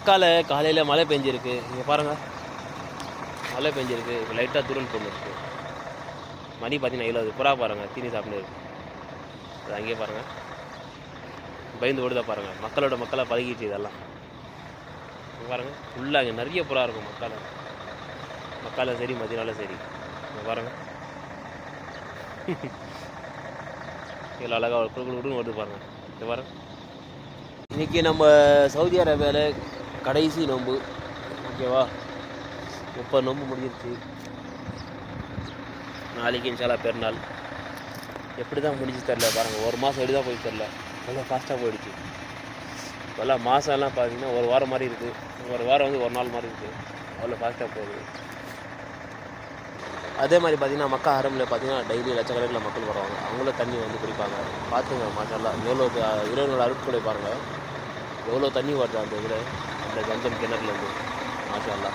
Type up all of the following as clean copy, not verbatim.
காலையில் மழை பெஞ்சிருக்கு. இங்கே பாருங்கள், மழை பெஞ்சிருக்கு. இப்போ லைட்டாக தூரல் போட்டுருக்கு. மணி பார்த்தீங்கன்னா 7 புறா பாருங்கள் தீனி சாப்பிட்டு இருக்கு. அது அங்கேயே பாருங்கள், பயந்து ஓடுதா பாருங்கள். மக்களாக பழகிட்டு இதெல்லாம் பாருங்கள். ஃபுல்லாக இங்கே நிறைய புறா இருக்கும். மக்காலும் சரி மதியனாலும் சரி. இங்கே பாருங்கள், இவ்வளோ அழகாக குடுன்னு ஓடுது பாருங்கள். இது பாருங்கள். இன்றைக்கி நம்ம சவுதி அரேபியாவில் கடைசி நோன்பு, ஓகேவா? 30 நோன்பு முடிஞ்சிருச்சு. நாளைக்கு இன்ஷால்லா பெருநாள். எப்படி தான் முடிஞ்சு தெரில பாருங்கள். ஒரு மாதம் எப்படி தான் போய் தெரில, நல்லா ஃபாஸ்ட்டாக போயிடுச்சு. இப்போல்லாம் மாதம்லாம் பார்த்தீங்கன்னா ஒரு வாரம் மாதிரி இருக்குது, ஒரு வாரம் வந்து ஒரு நாள் மாதிரி இருக்குது. அவ்வளோ ஃபாஸ்ட்டாக போகுது. அதே மாதிரி பார்த்திங்கன்னா மக்கா ஹரமில் பார்த்திங்கன்னா டெய்லி லட்சக்கணக்கில் மக்கள் வருவாங்க. அவங்களும் தண்ணி வந்து குடிப்பாங்க. பார்த்துங்க மாஷால்லா, எவ்வளோ இறைவனோட அருட்கொடை பாருங்கள். எவ்வளோ தண்ணி வருது அந்த இதில், அந்த ஜம்சம் கிணறுலேருந்து. மாஷால்லா,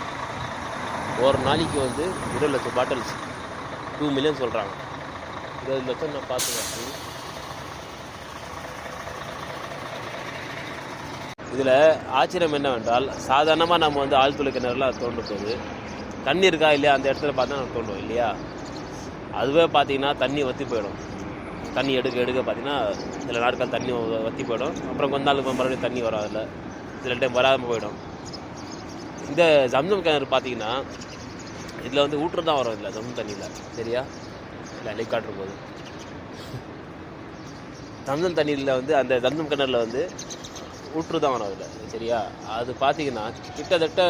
ஒரு நாளைக்கு வந்து 20 லட்சம் பாட்டில்ஸ், 2 மில்லியன் சொல்கிறாங்க. 20 லட்சம் நான் பார்த்துங்க. இதில் ஆச்சரியம் என்னவென்றால், சாதாரணமாக நம்ம வந்து ஆழ்துளை கிணறுலாம் தோண்டும் போது தண்ணி இருக்கா இல்லையா அந்த இடத்துல பார்த்தா நம்ம தோண்டும் இல்லையா. அதுவே பார்த்தீங்கன்னா தண்ணி வற்றி போயிடும். தண்ணி எடுக்க பார்த்தீங்கன்னா சில நாட்கள் தண்ணி வற்றி போயிடும். அப்புறம் கொஞ்ச நாளுக்கு மறுபடியும் தண்ணி வரும். அதில் சில டைம் வராமல் போயிடும். இந்த ஜம்சம் கிணறு பார்த்தீங்கன்னா இதில் வந்து ஊற்று தான் வரும். இல்லை ஜம்சம் தண்ணியில், சரியா? இல்லை ஹெலிகாப்டர் போது ஜம்சம் தண்ணியில் வந்து அந்த ஜம்சம் கிணறுல வந்து ஊற்று தான் வரும் அதில், சரியா? அது பார்த்தீங்கன்னா கிட்டத்தட்ட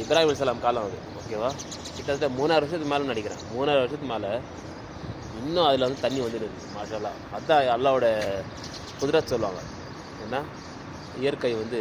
இப்ராஹிம் அலைஹிஸ்ஸலாம் காலம் அது, ஓகேவா? கிட்டத்தட்ட 3000 வருஷத்துக்கு மேலே நினைக்கிறேன். 3000 வருஷத்துக்கு மேலே இன்னும் அதில் வந்து தண்ணி வந்துடுது. மாஷால்லா, அதுதான் அல்லாவோட குதிரத் சொல்லுவாங்க. ஏன்னா இயற்கை வந்து